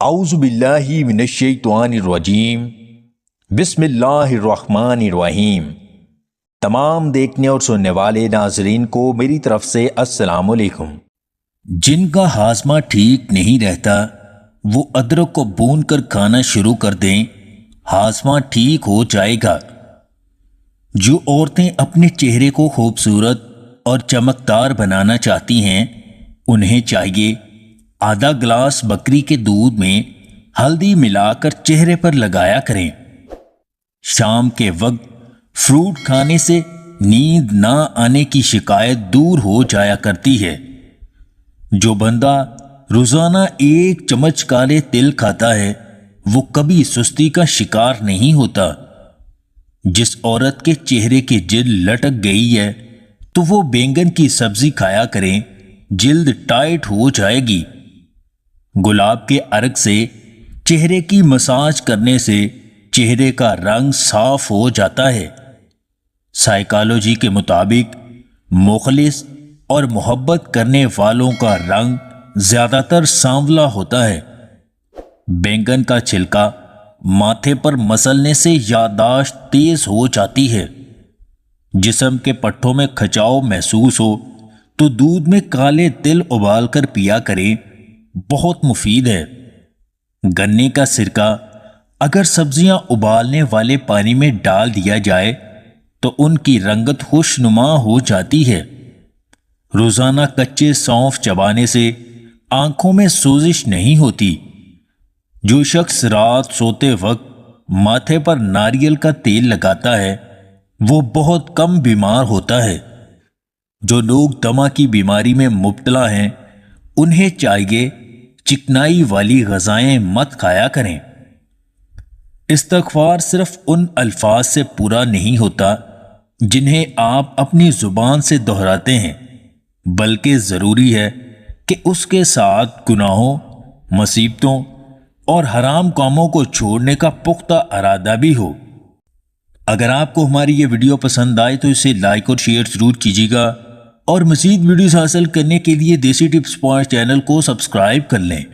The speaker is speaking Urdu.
اعوذ باللہ من الشیطان الرجیم بسم اللہ الرحمن الرحیم۔ تمام دیکھنے اور سننے والے ناظرین کو میری طرف سے السلام علیکم۔ جن کا ہاضمہ ٹھیک نہیں رہتا وہ ادرک کو بھون کر کھانا شروع کر دیں، ہاضمہ ٹھیک ہو جائے گا۔ جو عورتیں اپنے چہرے کو خوبصورت اور چمکدار بنانا چاہتی ہیں انہیں چاہیے آدھا گلاس بکری کے دودھ میں ہلدی ملا کر چہرے پر لگایا کریں۔ شام کے وقت فروٹ کھانے سے نیند نہ آنے کی شکایت دور ہو جایا کرتی ہے۔ جو بندہ روزانہ 1 چمچ کالے تل کھاتا ہے وہ کبھی سستی کا شکار نہیں ہوتا۔ جس عورت کے چہرے کی جلد لٹک گئی ہے تو وہ بینگن کی سبزی کھایا کریں، جلد ٹائٹ ہو جائے گی۔ گلاب کے عرق سے چہرے کی مساج کرنے سے چہرے کا رنگ صاف ہو جاتا ہے۔ سائیکالوجی کے مطابق مخلص اور محبت کرنے والوں کا رنگ زیادہ تر سانولا ہوتا ہے۔ بینگن کا چھلکا ماتھے پر مسلنے سے یادداشت تیز ہو جاتی ہے۔ جسم کے پٹھوں میں کھچاؤ محسوس ہو تو دودھ میں کالے تل ابال کر پیا کریں، بہت مفید ہے۔ گنے کا سرکہ اگر سبزیاں ابالنے والے پانی میں ڈال دیا جائے تو ان کی رنگت خوشنما ہو جاتی ہے۔ روزانہ کچے سونف چبانے سے آنکھوں میں سوزش نہیں ہوتی۔ جو شخص رات سوتے وقت ماتھے پر ناریل کا تیل لگاتا ہے وہ بہت کم بیمار ہوتا ہے۔ جو لوگ دمہ کی بیماری میں مبتلا ہیں انہیں چاہیے چکنائی والی غذائیں مت کھایا کریں۔ استغفار صرف ان الفاظ سے پورا نہیں ہوتا جنہیں آپ اپنی زبان سے دہراتے ہیں، بلکہ ضروری ہے کہ اس کے ساتھ گناہوں، مصیبتوں اور حرام کاموں کو چھوڑنے کا پختہ ارادہ بھی ہو۔ اگر آپ کو ہماری یہ ویڈیو پسند آئے تو اسے لائک اور شیئر ضرور کیجیے گا، اور مزید ویڈیوز حاصل کرنے کے لیے دیسی ٹپس پوائنٹ چینل کو سبسکرائب کر لیں۔